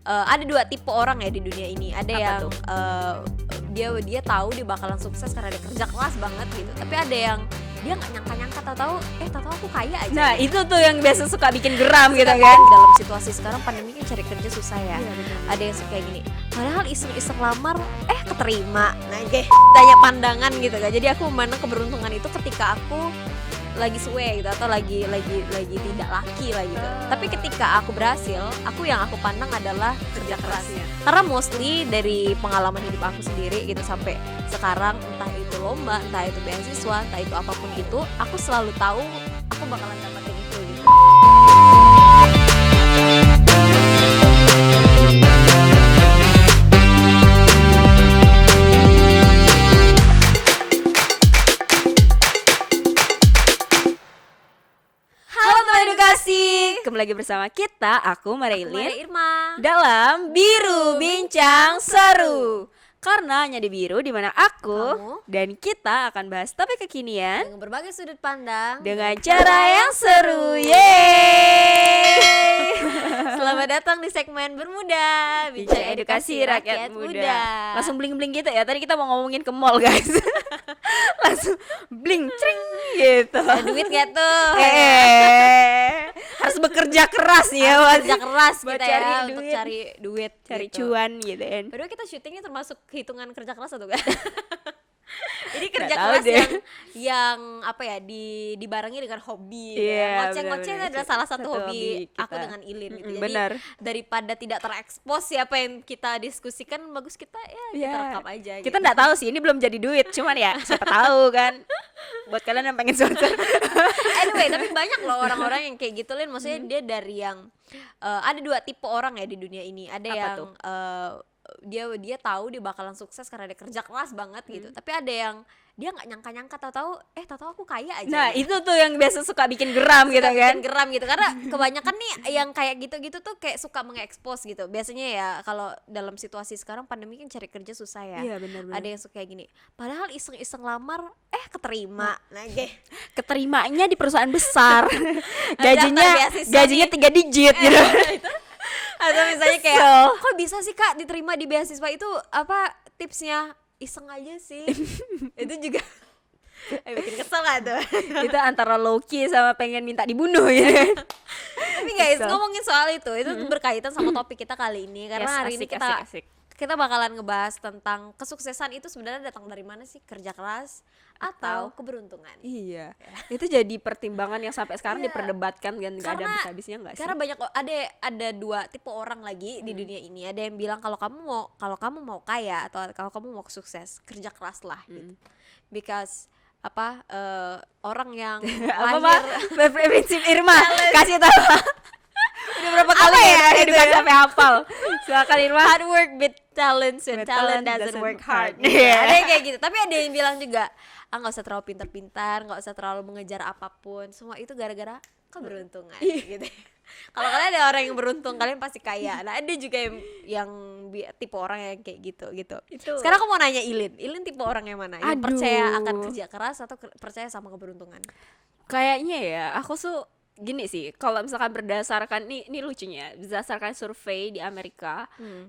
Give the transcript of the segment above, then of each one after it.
Ada dua tipe orang ya di dunia ini. Ada Apa yang tuh? dia tahu dia bakalan sukses karena dia kerja keras banget gitu. Tapi ada yang dia nggak nyangka-nyangka, tahu-tahu aku kaya aja. Nah gitu. itu tuh yang biasa suka bikin geram gitu Suka kan. dalam situasi sekarang pandemi kan cari kerja susah ya. Iya, betul. Ada yang suka kayak gini. Padahal iseng-iseng lamar keterima. Nah, banyak pandangan gitu kan. Jadi aku memandang keberuntungan itu ketika aku lagi suwe gitu atau lagi tidak laki lah gitu. Tapi ketika aku berhasil, yang aku pandang adalah kerja kerasnya. Karena mostly dari pengalaman hidup aku sendiri gitu sampai sekarang, entah itu lomba, entah itu beasiswa, entah itu apapun itu, aku selalu tahu aku bakalan dapetin itu gitu. Kembali lagi bersama kita, aku Marilyn, Irma. dalam Biru Bincang Seru. Karena hanya di Biru dimana aku Kamu. dan kita akan bahas topik kekinian Dengan berbagai sudut pandang dengan cara yang seru. Yeay! Selamat datang di segmen Bermuda, Bincang edukasi rakyat muda. Langsung bling-bling gitu ya. Tadi kita mau ngomongin ke mall guys. Langsung bling cring gitu. ada duit gak tuh? Harus bekerja keras nih ya, Harus kerja keras buat kita cari ya duit. untuk cari duit, cari gitu. cuan gitu kan. Padahal kita syutingnya termasuk hitungan kerja keras atau enggak? Ini kerja Nggak tahu keras deh. yang apa ya, dibarengi dengan hobi. Iya, Ngoceh-ngoceh benar-benar. adalah salah satu Satu hobi hobi aku kita. dengan Ilin gitu. Jadi Benar. daripada tidak terekspos siapa yang kita diskusikan, bagus kita kita rekam aja Kita gitu. nggak tahu sih, ini belum jadi duit, cuman ya siapa tahu kan. Buat kalian yang pengen sponsor. Anyway, tapi banyak loh orang-orang yang kayak gitu, Lin. Maksudnya dia dari yang ada dua tipe orang ya di dunia ini. Ada Apa yang tuh? dia tahu dia bakalan sukses karena dia kerja keras banget gitu. Tapi ada yang dia nggak nyangka-nyangka, tahu-tahu aku kaya aja. Nah gitu. itu tuh yang biasa suka bikin geram gitu Suka kan. bikin geram gitu, karena kebanyakan nih yang kayak gitu-gitu tuh kayak suka mengekspos gitu. Biasanya ya kalau dalam situasi sekarang pandemi kan cari kerja susah ya. Iya, benar-benar. Ada yang suka kayak gini. Padahal iseng-iseng lamar keterima. Nah, Keterimanya di perusahaan besar. Daftar beasiswa gajinya nih. 3 digit gitu. Atau misalnya kayak Kesel. kok bisa sih Kak diterima di beasiswa itu, apa tipsnya? Iseng aja sih. Itu juga bikin kesel gak tuh? Itu antara low-key sama pengen minta dibunuh gitu. Tapi guys, Kesel. ngomongin soal itu berkaitan sama topik kita kali ini. Karena Yes, hari ini asik, kita asik. kita bakalan ngebahas tentang kesuksesan itu sebenarnya datang dari mana sih? Kerja keras atau keberuntungan? Iya, itu jadi pertimbangan yang sampai sekarang Iya. diperdebatkan dan nggak ada Karena- habis-habisnya nggak sih? Karena banyak ada dua tipe orang lagi di dunia ini. Ada yang bilang kalau kamu mau kaya atau kalau kamu mau sukses, kerja keras lah gitu. Because orang yang Apa lahir Pak? Prinsip Irma kasih tahu. Udah berapa kali ya ya itu edukasi ya? sampai hafal. Silakan Irma. hard work beat talent and But talent talent doesn't doesn't work work hard. hard. Gitu. Iya. Ada yang kayak gitu. Tapi ada yang bilang juga nggak usah terlalu pintar-pintar, nggak usah terlalu mengejar apapun. Semua itu gara-gara keberuntungan. Gitu. Kalau kalian ada orang yang beruntung, kalian pasti kaya. Nah, ada juga yang tipe orang yang kayak gitu. Itu. Sekarang aku mau nanya Ilin tipe orang yang mana? Yang Aduh. percaya akan kerja keras atau percaya sama keberuntungan? Kayaknya ya, aku tuh gini sih, kalau misalkan berdasarkan ini lucunya, berdasarkan survei di Amerika,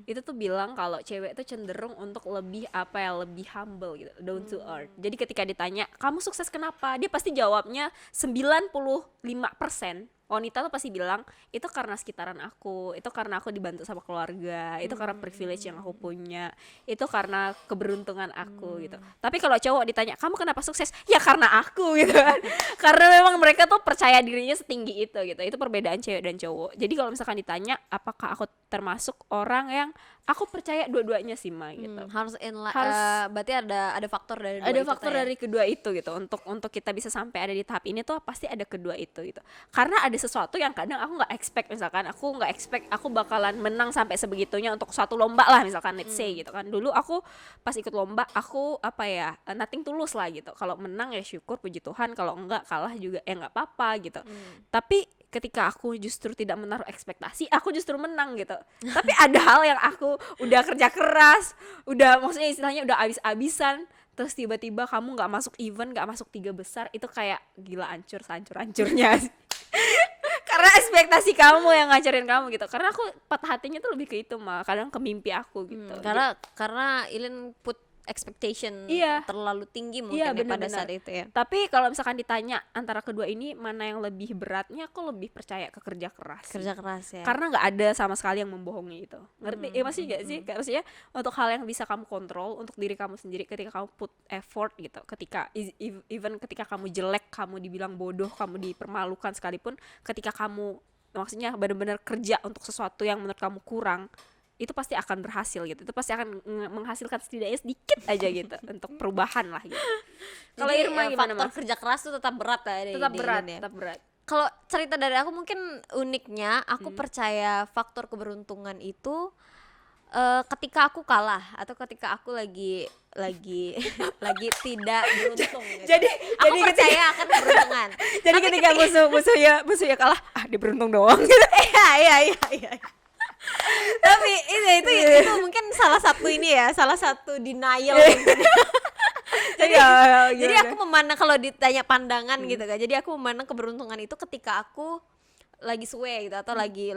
itu tuh bilang kalau cewek tuh cenderung untuk lebih lebih humble gitu, down to earth. Jadi ketika ditanya, "Kamu sukses kenapa?" Dia pasti jawabnya 95% wanita tuh pasti bilang itu karena sekitaran aku, itu karena aku dibantu sama keluarga, itu karena privilege yang aku punya, itu karena keberuntungan aku gitu. Tapi kalau cowok ditanya kamu kenapa sukses, ya karena aku gitu kan. Karena memang mereka tuh percaya dirinya setinggi itu gitu. Itu perbedaan cewek dan cowok. Jadi kalau misalkan ditanya apakah aku termasuk orang yang aku percaya dua-duanya sih Ma gitu. Harus Harus- berarti ada faktor dari dua Ada itu faktor tuh ya? dari kedua itu gitu, untuk kita bisa sampai ada di tahap ini tuh pasti ada kedua itu gitu. Karena ada sesuatu yang kadang aku nggak expect, misalkan aku nggak expect aku bakalan menang sampai sebegitunya untuk suatu lomba lah misalkan, let's say gitu kan. Dulu aku pas ikut lomba aku nothing tulus lah gitu. Kalau menang ya syukur puji Tuhan, kalau enggak kalah juga ya nggak apa-apa gitu. Tapi ketika aku justru tidak menaruh ekspektasi, aku justru menang gitu. Tapi ada hal yang aku udah kerja keras, udah maksudnya istilahnya udah abis-abisan, terus tiba-tiba kamu nggak masuk event, nggak masuk 3 besar, itu kayak gila, hancurnya. karena ekspektasi kamu yang ngajarin kamu gitu. Karena aku patah hatinya tuh lebih ke itu mah, kadang ke mimpi aku gitu. Karena Ilin put expectation Iya. terlalu tinggi mungkin Iya, ya pada benar-benar. saat itu ya. Tapi kalau misalkan ditanya antara kedua ini mana yang lebih beratnya, aku lebih percaya ke kerja keras sih. Kerja keras ya. Karena nggak ada sama sekali yang membohongi itu, ngerti? Ya masih gak sih? Kayak maksudnya untuk hal yang bisa kamu kontrol untuk diri kamu sendiri, ketika kamu put effort gitu, ketika even ketika kamu jelek, kamu dibilang bodoh, kamu dipermalukan sekalipun, ketika kamu maksudnya benar-benar kerja untuk sesuatu yang menurut kamu kurang, itu pasti akan berhasil gitu. Itu pasti akan menghasilkan setidaknya sedikit aja gitu untuk perubahan lah gitu. Kalau Jadi, Irma gimana, faktor Mas? kerja keras tuh tetap berat lah Tetap berat. Kalau cerita dari aku mungkin uniknya aku percaya faktor keberuntungan itu ketika aku kalah atau ketika aku lagi lagi tidak beruntung gitu. Aku percaya akan keberuntungan. Jadi Tapi ketika musuhnya kalah, dia beruntung doang gitu. iya. Tapi itu mungkin salah satu denial mungkin. Jadi aku memandang, kalau ditanya pandangan gitu kan, jadi aku memandang keberuntungan itu ketika aku lagi suwe gitu atau lagi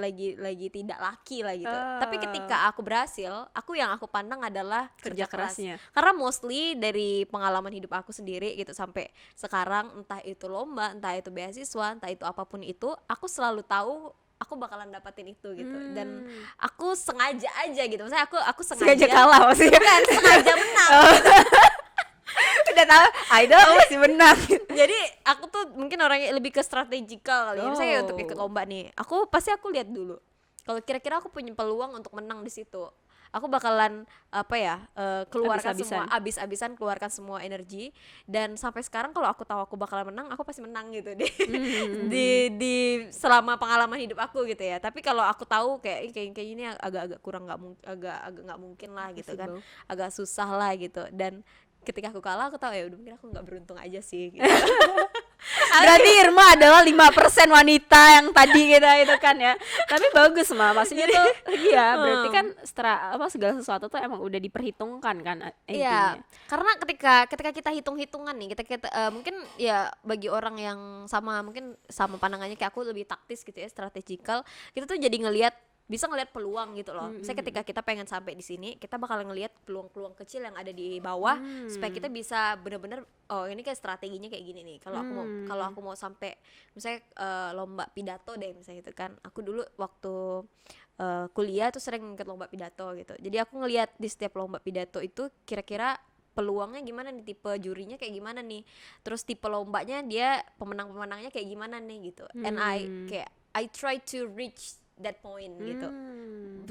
tidak laki lah gitu. Tapi ketika aku berhasil, yang aku pandang adalah kerja keras. kerasnya. Karena mostly dari pengalaman hidup aku sendiri gitu sampai sekarang, entah itu lomba, entah itu beasiswa, entah itu apapun itu, aku selalu tahu aku bakalan dapetin itu gitu. Dan aku sengaja aja gitu. Maksudnya aku Sengaja kalah maksudnya. bukan sengaja menang. Udah tahu idol pasti menang. Jadi aku tuh mungkin orangnya lebih ke strategikal kali ya. Misalnya Oh. untuk ikut lomba nih, aku lihat dulu kalau kira-kira aku punya peluang untuk menang di situ, aku bakalan keluarkan Habis-habisan. abis-abisan keluarkan semua energi. Dan sampai sekarang kalau aku tahu aku bakalan menang, aku pasti menang gitu deh. di selama pengalaman hidup aku gitu ya. Tapi kalau aku tahu kayak ini agak-agak kurang, agak nggak mungkin lah gitu kan, agak susah lah gitu. Dan ketika aku kalah, aku tahu ya udah, mungkin aku nggak beruntung aja sih gitu. Berarti Irma adalah 5% wanita yang tadi kita itu kan ya. Tapi bagus mah, maksudnya tuh iya, berarti kan segala sesuatu tuh emang udah diperhitungkan kan Iya, intinya. karena ketika kita hitung-hitungan nih, kita mungkin ya bagi orang yang mungkin sama pandangannya kayak aku, lebih taktis gitu ya, strategikal, kita tuh jadi bisa ngelihat peluang gitu loh. Misalnya ketika kita pengen sampai di sini, kita bakal ngelihat peluang-peluang kecil yang ada di bawah, supaya kita bisa bener-bener, oh ini kayak strateginya kayak gini nih. Kalau aku mau sampai misalnya lomba pidato deh misalnya gitu kan. Aku dulu waktu kuliah tuh sering ikut lomba pidato gitu. Jadi aku ngelihat di setiap lomba pidato itu kira-kira peluangnya gimana nih, tipe jurinya kayak gimana nih, terus tipe lombanya dia pemenangnya kayak gimana nih gitu. And I try to reach that point gitu,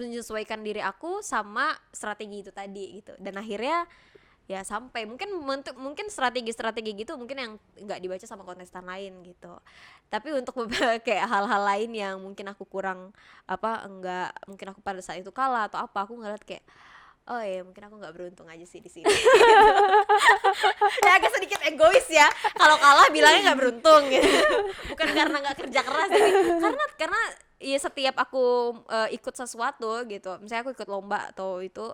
menyesuaikan diri aku sama strategi itu tadi gitu. Dan akhirnya ya sampai mungkin strategi gitu mungkin yang nggak dibaca sama kontestan lain gitu. Tapi untuk kayak hal-hal lain yang mungkin aku kurang mungkin aku pada saat itu kalah atau apa, aku ngeliat kayak, oh ya mungkin aku nggak beruntung aja sih di sini. Ya agak sedikit egois ya, kalau kalah bilangnya nggak beruntung gitu. Bukan karena nggak kerja keras, tapi karena ya setiap aku ikut sesuatu gitu, misalnya aku ikut lomba atau itu,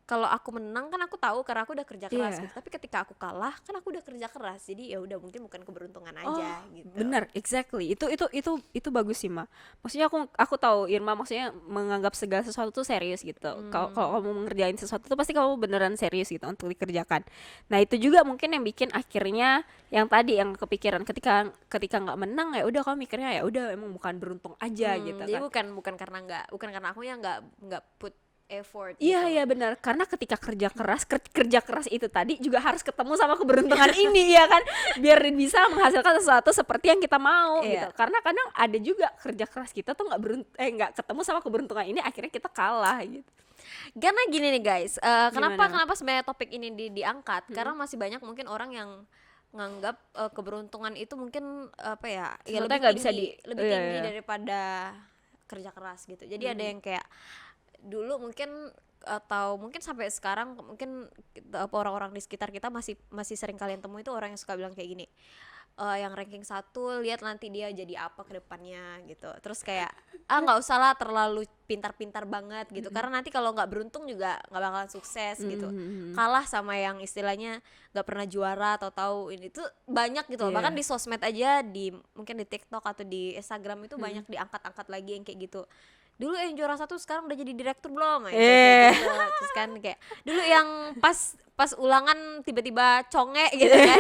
kalau aku menang kan aku tahu karena aku udah kerja keras gitu. Tapi ketika aku kalah kan aku udah kerja keras, jadi ya udah, mungkin bukan keberuntungan aja gitu. Benar, exactly. Itu bagus sih, Ma. Maksudnya aku tahu Irma maksudnya menganggap segala sesuatu tuh serius gitu. Kalau kamu mengerjain sesuatu tuh pasti kamu beneran serius gitu untuk dikerjakan. Nah, itu juga mungkin yang bikin akhirnya yang tadi yang kepikiran ketika nggak menang, ya udah kamu mikirnya ya udah emang bukan beruntung aja gitu Jadi kan. bukan karena aku yang nggak put effort Iya gitu. iya benar, karena ketika kerja keras itu tadi juga harus ketemu sama keberuntungan ini ya kan, biar bisa menghasilkan sesuatu seperti yang kita mau gitu. Karena kadang ada juga kerja keras kita tuh nggak ketemu sama keberuntungan ini, akhirnya kita kalah gitu. Karena gini nih guys, Gimana? kenapa sebenarnya topik ini diangkat? Karena masih banyak mungkin orang yang nganggap keberuntungan itu mungkin Sesuatu lebih yang nggak bisa lebih iya, tinggi iya. daripada kerja keras gitu. Jadi ada yang kayak dulu mungkin, atau mungkin sampai sekarang mungkin orang-orang di sekitar kita masih sering kalian temui itu orang yang suka bilang kayak gini, yang ranking 1, lihat nanti dia jadi apa ke depannya gitu. Terus kayak nggak usah lah terlalu pintar-pintar banget gitu, karena nanti kalau nggak beruntung juga nggak bakalan sukses gitu. Kalah sama yang istilahnya nggak pernah juara atau tahu ini tuh banyak gitu loh. Iya. Bahkan di sosmed aja, di mungkin di TikTok atau di Instagram itu banyak diangkat-angkat lagi yang kayak gitu. Dulu yang juara 1 sekarang udah jadi direktur belum? Kayak gitu. Terus kan kayak dulu yang pas ulangan tiba-tiba conge gitu kan.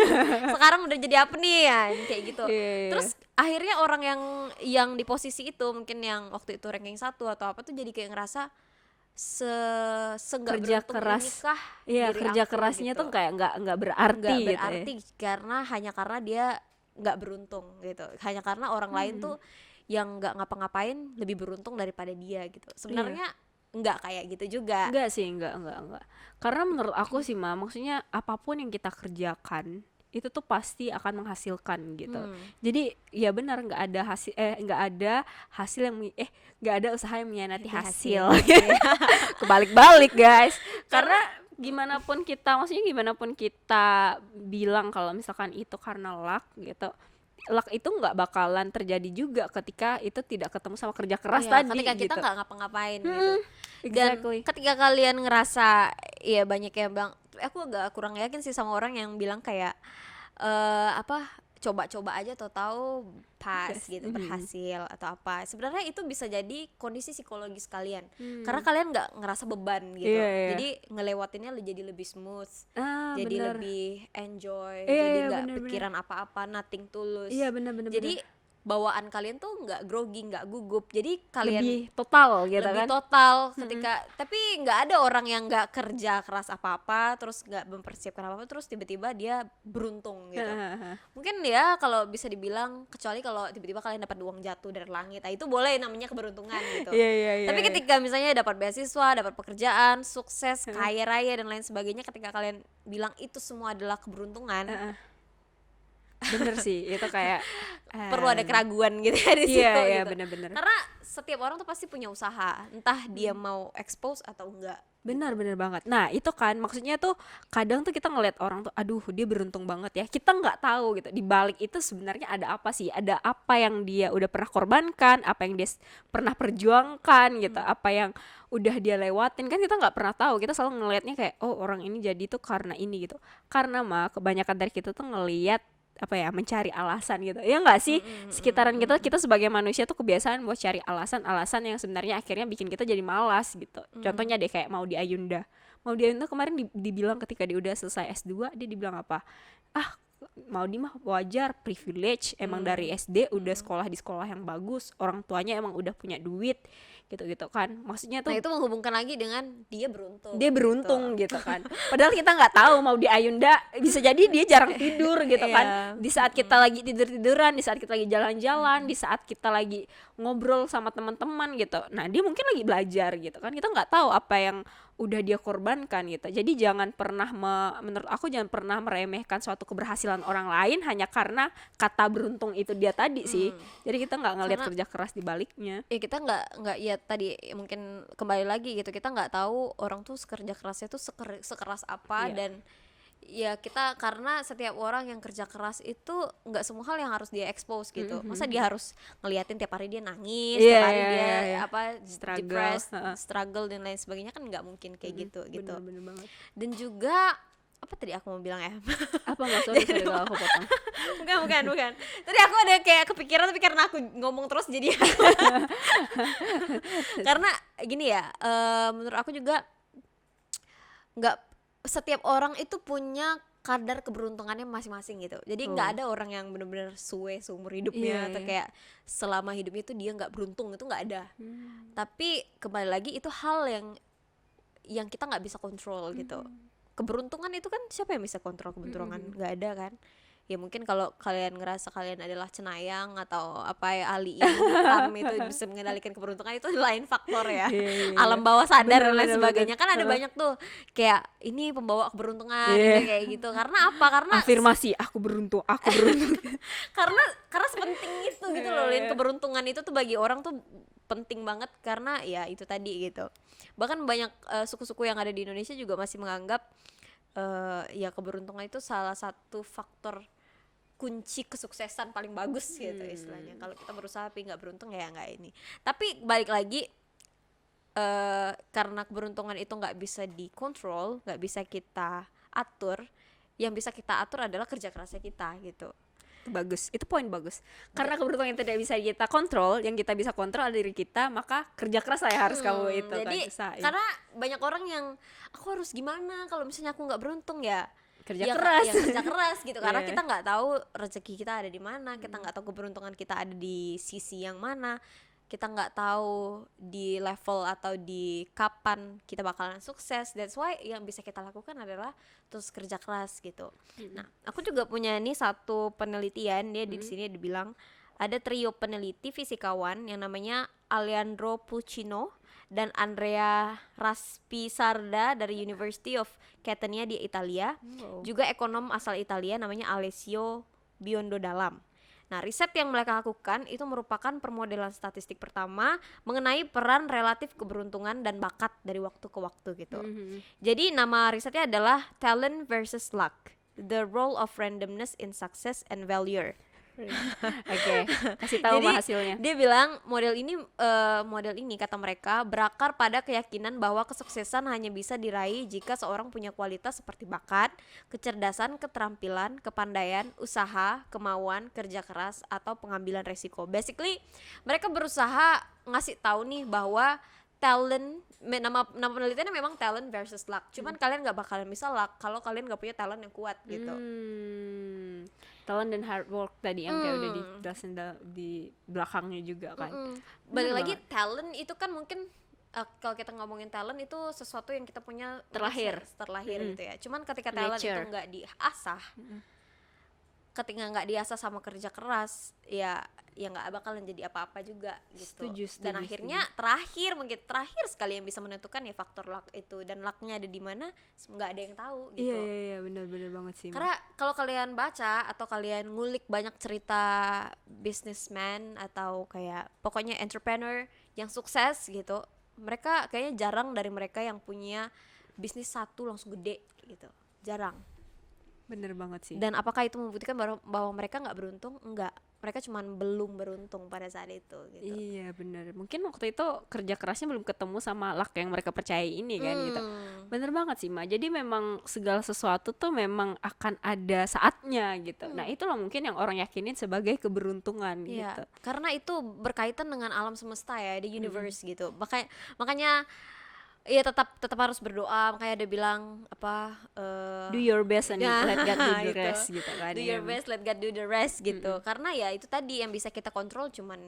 Sekarang udah jadi apa nih ya? Kayak gitu. Iya. Terus akhirnya orang yang di posisi itu, mungkin yang waktu itu ranking 1 atau apa tuh, jadi kayak ngerasa nggak Kerja beruntung keras. inikah Iya, diri kerja aku kerasnya gitu. tuh kayak nggak berarti Nggak gitu ya. berarti hanya karena dia nggak beruntung gitu, hanya karena orang lain tuh yang nggak ngapa-ngapain lebih beruntung daripada dia gitu. Sebenarnya nggak kayak gitu juga. Enggak sih, enggak. Karena menurut aku sih, maksudnya apapun yang kita kerjakan itu tuh pasti akan menghasilkan gitu. Jadi ya benar, nggak ada hasil yang nggak ada usaha yang mengkhianati hasil. Kebalik-balik guys. Karena gimana pun kita bilang kalau misalkan itu karena luck gitu, luck itu nggak bakalan terjadi juga ketika itu tidak ketemu sama kerja keras Iya, tadi ketika kita gitu. nggak ngapa-ngapain gitu. Dan Exactly. ketika kalian ngerasa, ya banyak yang bilang, aku agak kurang yakin sih sama orang yang bilang kayak coba-coba aja atau tahu pas gitu, berhasil atau apa. Sebenarnya itu bisa jadi kondisi psikologis kalian, karena kalian nggak ngerasa beban gitu. Iya. Jadi ngelewatinnya jadi lebih smooth, jadi Bener. lebih enjoy, Iya, jadi iya, nggak bener. pikiran apa-apa, nothing tulus. Iya, bener. Jadi bawaan kalian tuh nggak grogi, nggak gugup. Jadi kalian lebih total gitu lebih kan. total ketika, tapi nggak ada orang yang nggak kerja keras apa-apa terus nggak mempersiapkan apa-apa terus tiba-tiba dia beruntung gitu. Mungkin ya kalau bisa dibilang, kecuali kalau tiba-tiba kalian dapat uang jatuh dari langit, nah itu boleh namanya keberuntungan gitu. Iya. Tapi ketika misalnya dapat beasiswa, dapat pekerjaan, sukses, kaya raya dan lain sebagainya, ketika kalian bilang itu semua adalah keberuntungan, Bener sih, itu kayak perlu ada keraguan gitu ya di situ iya, gitu. bener. Karena setiap orang tuh pasti punya usaha, entah dia mau expose atau enggak. Benar banget. Nah itu kan maksudnya tuh kadang tuh kita ngeliat orang tuh, aduh dia beruntung banget ya, kita nggak tahu gitu di balik itu sebenarnya ada apa sih, ada apa yang dia udah pernah korbankan, apa yang dia pernah perjuangkan gitu, apa yang udah dia lewatin, kan kita nggak pernah tahu. Kita selalu ngelihatnya kayak, oh orang ini jadi tuh karena ini gitu, karena kebanyakan dari kita tuh ngelihat apa ya, mencari alasan gitu ya nggak sih. Sekitaran kita sebagai manusia tuh kebiasaan buat cari alasan yang sebenarnya akhirnya bikin kita jadi malas gitu. Contohnya deh kayak mau di Ayunda kemarin dibilang ketika dia udah selesai S2, dia dibilang apa, mau di mah wajar, privilege, emang dari SD udah sekolah di sekolah yang bagus, orang tuanya emang udah punya duit gitu kan. Maksudnya tuh Nah itu menghubungkan lagi dengan dia beruntung gitu kan. Padahal kita nggak tahu mau di Ayunda bisa jadi dia jarang tidur gitu kan. Di saat kita lagi tiduran, di saat kita lagi jalan-jalan, di saat kita lagi ngobrol sama teman-teman gitu. Nah dia mungkin lagi belajar gitu kan. Kita nggak tahu apa yang udah dia korbankan gitu. Jadi jangan pernah menurut aku jangan pernah meremehkan suatu keberhasilan orang lain hanya karena kata beruntung itu dia tadi sih. Jadi kita nggak ngelihat kerja keras di baliknya. Ya kita nggak ya tadi mungkin kembali lagi gitu, kita nggak tahu orang tuh kerja kerasnya tuh sekeras apa. Dan ya kita, karena setiap orang yang kerja keras itu nggak semua hal yang harus dia expose gitu. Masa dia harus ngeliatin tiap hari dia nangis, tiap hari dia depressed, struggle dan lain sebagainya, kan nggak mungkin kayak gitu. Bener banget. Dan juga apa tadi aku mau bilang ya? Apa nggak, sorry kalau aku potong. bukan. Tadi aku ada kayak kepikiran, tapi karena aku ngomong terus jadi karena gini ya, menurut aku juga nggak setiap orang itu punya kadar keberuntungannya masing-masing gitu. Jadi nggak ada orang yang benar-benar suwe seumur hidupnya atau kayak selama hidupnya itu dia nggak beruntung, itu nggak ada. Tapi kembali lagi itu hal yang kita nggak bisa kontrol gitu. Keberuntungan itu kan siapa yang bisa kontrol keberuntungan? Nggak ada kan. Ya mungkin kalau kalian ngerasa kalian adalah cenayang atau apa ya, ahli hitam itu bisa mengendalikan keberuntungan, itu lain faktor ya. Alam bawah sadar dan lain sebagainya. Kan ada banyak tuh kayak ini pembawa keberuntungan kayak gitu. Karena apa? Karena afirmasi, aku beruntung. karena sepenting itu gitu loh. Dan keberuntungan itu tuh bagi orang tuh penting banget, karena ya itu tadi gitu. Bahkan banyak suku-suku yang ada di Indonesia juga masih menganggap ya keberuntungan itu salah satu faktor kunci kesuksesan paling bagus gitu istilahnya. Kalau kita berusaha tapi nggak beruntung ya nggak ini. Tapi balik lagi, karena keberuntungan itu nggak bisa dikontrol, nggak bisa kita atur, yang bisa kita atur adalah kerja kerasnya kita gitu. Bagus, itu poin bagus. Karena keberuntungan yang tidak bisa kita kontrol, yang kita bisa kontrol adalah diri kita, maka kerja keras saya harus kamu itu Jadi kan usahain. karena banyak orang yang aku harus gimana kalau misalnya aku nggak beruntung ya Kerja keras. ya kerja keras gitu. Karena Iya. kita nggak tahu rezeki kita ada di mana, kita nggak tahu keberuntungan kita ada di sisi yang mana, kita nggak tahu di level atau di kapan kita bakalan sukses. That's why yang bisa kita lakukan adalah terus kerja keras gitu. Nah, aku juga punya nih satu penelitian, dia di sini dibilang ada trio peneliti fisikawan yang namanya Alejandro Puccino dan Andrea Raspisarda dari University of Catania di Italia. Juga ekonom asal Italia namanya Alessio Biondo Dalam. Nah, riset yang mereka lakukan itu merupakan permodelan statistik pertama mengenai peran relatif keberuntungan dan bakat dari waktu ke waktu gitu. Jadi nama risetnya adalah Talent versus Luck: The Role of Randomness in Success and Failure. Oke, kasih tahu Jadi, mah hasilnya. dia bilang model ini kata mereka berakar pada keyakinan bahwa kesuksesan hanya bisa diraih jika seorang punya kualitas seperti bakat, kecerdasan, keterampilan, kepandaian, usaha, kemauan, kerja keras, atau pengambilan resiko. Basically, mereka berusaha ngasih tahu nih bahwa talent, nama penelitiannya memang talent versus luck. Cuman kalian nggak bakalan bisa luck kalau kalian nggak punya talent yang kuat gitu. Talent dan hard work tadi yang kayak udah dijelasin di belakangnya juga kan. Balik Bener lagi talent itu kan mungkin kalau kita ngomongin talent itu sesuatu yang kita punya Terlahir. gitu ya. Cuman ketika talent itu Nature. nggak diasah, ketika nggak diasah sama kerja keras, ya nggak bakalan jadi apa-apa juga gitu. Dan Setuju, akhirnya terakhir sekali yang bisa menentukan ya faktor luck itu, dan lucknya ada di mana nggak ada yang tahu gitu. Iya benar banget sih. Karena kalau kalian baca atau kalian ngulik banyak cerita businessman atau kayak pokoknya entrepreneur yang sukses gitu, mereka kayaknya jarang dari mereka yang punya bisnis satu langsung gede gitu, jarang. Bener banget sih. Dan apakah itu membuktikan bahwa mereka nggak beruntung? Enggak, mereka cuman belum beruntung pada saat itu gitu. Iya bener, mungkin waktu itu kerja kerasnya belum ketemu sama luck yang mereka percayai ini kan gitu. Bener banget sih Ma, jadi memang segala sesuatu tuh memang akan ada saatnya gitu. Nah itu loh mungkin yang orang yakinin sebagai keberuntungan Iya, gitu. karena itu berkaitan dengan alam semesta ya, the universe gitu. Makanya ya tetap harus berdoa. Makanya dia bilang apa? Do your best and Ya, let God do the itu. rest gitu kan. Do ya. your best, let God do the rest gitu. Karena ya itu tadi yang bisa kita kontrol cuman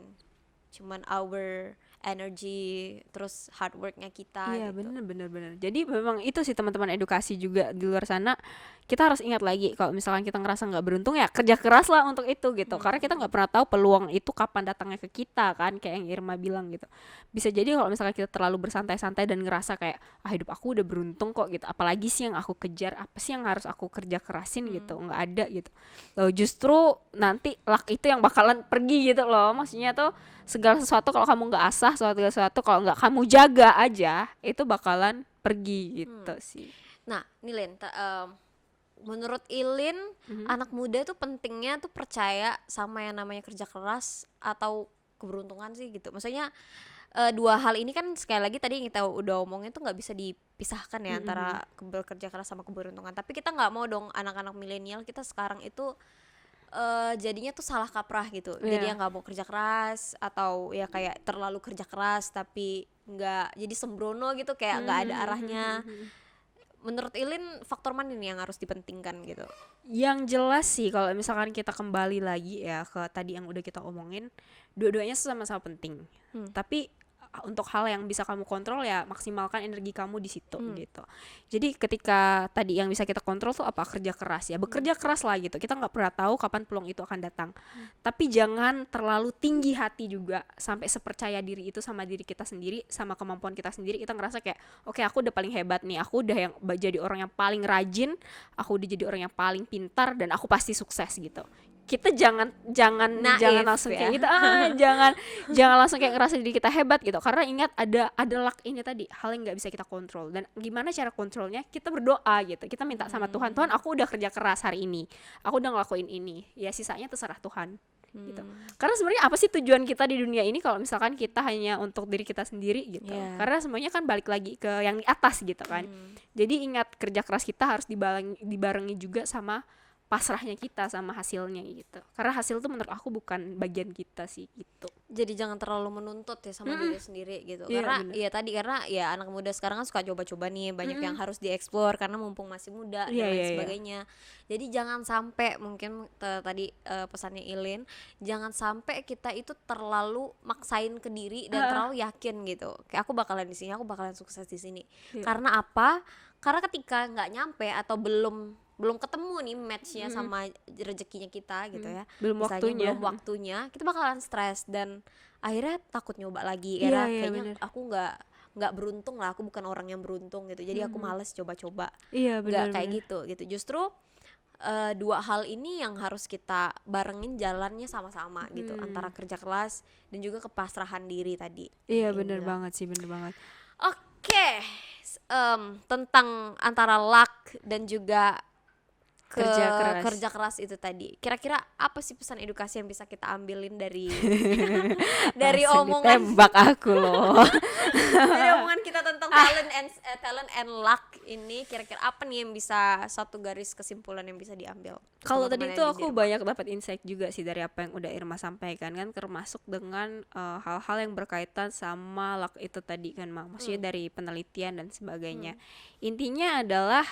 our energy, terus hard worknya kita Iya gitu. bener. Jadi memang itu sih teman-teman edukasi juga di luar sana, kita harus ingat lagi kalau misalkan kita ngerasa nggak beruntung ya kerja keras lah untuk itu gitu. Karena kita nggak pernah tahu peluang itu kapan datangnya ke kita kan, kayak yang Irma bilang gitu. Bisa jadi kalau misalkan kita terlalu bersantai-santai dan ngerasa kayak hidup aku udah beruntung kok gitu, apalagi sih yang aku kejar, apa sih yang harus aku kerja kerasin gitu, nggak ada gitu loh. Justru nanti luck itu yang bakalan pergi gitu loh. Maksudnya tuh segala sesuatu kalau kamu nggak asah, segala sesuatu kalau nggak kamu jaga aja itu bakalan pergi gitu sih. Nah, nih Lin, menurut Ilin, anak muda tuh pentingnya tuh percaya sama yang namanya kerja keras atau keberuntungan sih gitu. Maksudnya dua hal ini kan sekali lagi tadi yang kita udah omongin tuh nggak bisa dipisahkan ya antara kerja keras sama keberuntungan. Tapi kita nggak mau dong anak-anak milenial kita sekarang itu jadinya tuh salah kaprah gitu. Jadi yang nggak mau kerja keras atau ya kayak terlalu kerja keras tapi nggak, jadi sembrono gitu, kayak nggak ada arahnya. Menurut Ilin faktor mana nih yang harus dipentingkan gitu? Yang jelas sih kalau misalkan kita kembali lagi ya ke tadi yang udah kita omongin, dua-duanya sama-sama penting. Tapi untuk hal yang bisa kamu kontrol ya maksimalkan energi kamu di situ gitu. Jadi ketika tadi yang bisa kita kontrol tuh apa, kerja keras ya, bekerja keras lah gitu. Kita nggak pernah tahu kapan peluang itu akan datang. Tapi jangan terlalu tinggi hati juga sampai sepercaya diri itu sama diri kita sendiri, sama kemampuan kita sendiri. Kita ngerasa kayak oke, aku udah paling hebat nih, aku udah yang jadi orang yang paling rajin, aku udah jadi orang yang paling pintar dan aku pasti sukses gitu. kita jangan Naif, langsung ya. kayak gitu, jangan langsung kayak ngerasa diri kita hebat gitu, karena ingat ada luck ini tadi, hal yang nggak bisa kita kontrol. Dan gimana cara kontrolnya? Kita berdoa gitu, kita minta sama Tuhan, Tuhan aku udah kerja keras hari ini, aku udah ngelakuin ini, ya sisanya terserah Tuhan gitu. Karena sebenarnya apa sih tujuan kita di dunia ini kalau misalkan kita hanya untuk diri kita sendiri gitu? Yeah. Karena semuanya kan balik lagi ke yang di atas gitu kan. Jadi ingat, kerja keras kita harus dibarengi juga sama pasrahnya kita sama hasilnya gitu. Karena hasil tuh menurut aku bukan bagian kita sih gitu. Jadi jangan terlalu menuntut ya sama diri sendiri gitu. Iya, Karena bener. ya tadi, karena ya anak muda sekarang kan suka coba-coba nih, banyak yang harus dieksplor karena mumpung masih muda dan Iya, lain iya, iya. sebagainya. Jadi jangan sampai, mungkin tadi pesannya Ilin, jangan sampai kita itu terlalu maksain ke diri dan terlalu yakin gitu. Kayak aku bakalan di sini, aku bakalan sukses di sini. Iya. Karena apa? Karena ketika nggak nyampe atau belum ketemu nih matchnya sama rezekinya kita gitu ya, Belum misalnya waktunya. belum waktunya, kita bakalan stres dan akhirnya takut nyoba lagi. Iya, Karena iya, kayaknya bener. aku nggak beruntung lah, aku bukan orang yang beruntung gitu, jadi aku males coba-coba. Iya, Nggak kayak gitu. Justru dua hal ini yang harus kita barengin jalannya sama-sama gitu, antara kerja keras dan juga kepasrahan diri tadi. Iya, Yang bener bilang. banget sih, bener banget. Oke, tentang antara luck dan juga kerja keras itu tadi. Kira-kira apa sih pesan edukasi yang bisa kita ambilin dari dari Langsung omongan ditembak aku loh. dari omongan kita tentang talent and luck ini? Kira-kira apa nih yang bisa, satu garis kesimpulan yang bisa diambil? Kalau tadi Teman-teman itu yang di aku rumah. banyak dapat insight juga sih dari apa yang udah Irma sampaikan kan, termasuk dengan hal-hal yang berkaitan sama luck itu tadi kan, maksudnya dari penelitian dan sebagainya. Intinya adalah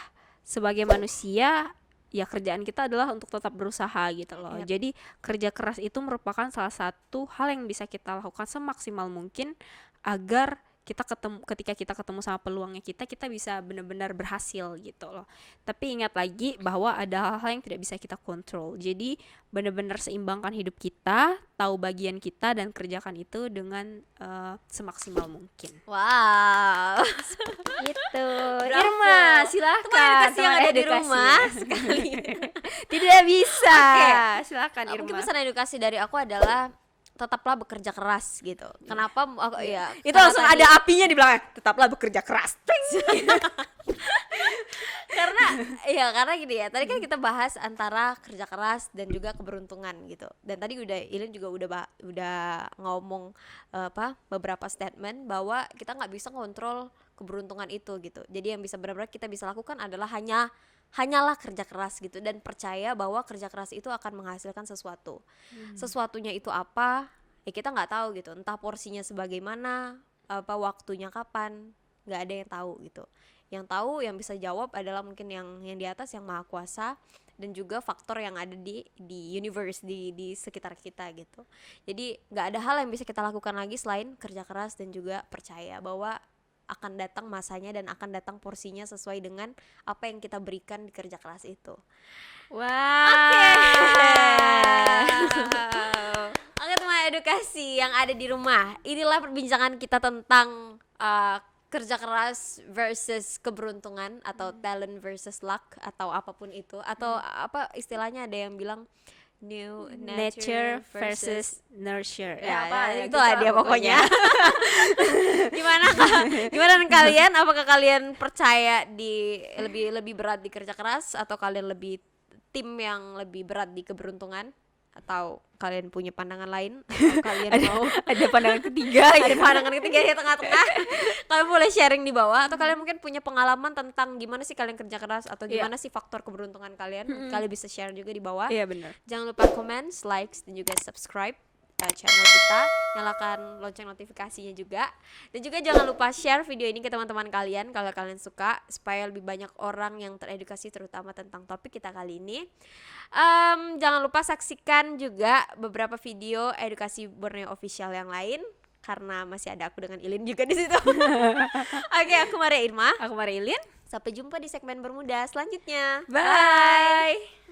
sebagai manusia ya kerjaan kita adalah untuk tetap berusaha gitu loh. Yap. Jadi kerja keras itu merupakan salah satu hal yang bisa kita lakukan semaksimal mungkin agar ketika kita ketemu sama peluangnya kita bisa benar-benar berhasil gitu loh. Tapi ingat lagi bahwa ada hal-hal yang tidak bisa kita kontrol. Jadi benar-benar seimbangkan hidup kita, tahu bagian kita dan kerjakan itu dengan semaksimal mungkin. Wow. Gitu. Bravo. Irma, Teman silakan. edukasi yang teman ada di edukasi. rumah sekali. Tidak bisa. Oke. Silakan Irma. Mungkin pesan edukasi dari aku adalah tetaplah bekerja keras gitu. Kenapa? Ya, Itu karena langsung tadi- ada apinya di belakang. Tetaplah bekerja keras. karena gini ya, tadi kan kita bahas antara kerja keras dan juga keberuntungan gitu. Dan tadi Ilin juga udah ngomong beberapa statement bahwa kita nggak bisa kontrol keberuntungan itu gitu. Jadi yang bisa benar-benar kita bisa lakukan adalah hanyalah kerja keras gitu, dan percaya bahwa kerja keras itu akan menghasilkan sesuatu. Sesuatunya itu apa? Ya kita nggak tahu gitu. Entah porsinya sebagaimana, waktunya kapan, nggak ada yang tahu gitu. Yang tahu, yang bisa jawab adalah mungkin yang di atas, yang maha kuasa, dan juga faktor yang ada di universe, di sekitar kita gitu. Jadi nggak ada hal yang bisa kita lakukan lagi selain kerja keras dan juga percaya bahwa akan datang masanya dan akan datang porsinya sesuai dengan apa yang kita berikan di kerja keras itu. Oke, teman edukasi yang ada di rumah, inilah perbincangan kita tentang kerja keras versus keberuntungan, atau talent versus luck, atau apapun itu, atau apa istilahnya, ada yang bilang new Nature versus nurture. Ya, itu gitu lah dia pokoknya. Gimana dengan kalian? Apakah kalian percaya di lebih berat di kerja keras, atau kalian lebih tim yang lebih berat di keberuntungan, atau kalian punya pandangan lain, atau kalian mau Ada pandangan ketiga. ada pandangan ketiga di tengah-tengah? Kalian boleh sharing di bawah, atau kalian mungkin punya pengalaman tentang gimana sih kalian kerja keras, atau gimana sih faktor keberuntungan kalian. Kalian bisa share juga di bawah. Iya benar. Jangan lupa comment, likes, dan juga subscribe channel kita, nyalakan lonceng notifikasinya juga, dan juga jangan lupa share video ini ke teman-teman kalian kalau kalian suka, supaya lebih banyak orang yang teredukasi terutama tentang topik kita kali ini. Jangan lupa saksikan juga beberapa video edukasi Borneo official yang lain, karena masih ada aku dengan Ilin juga di situ. Oke, aku Maria Irma. Aku Marilyn. Sampai jumpa di segmen bermuda selanjutnya. Bye.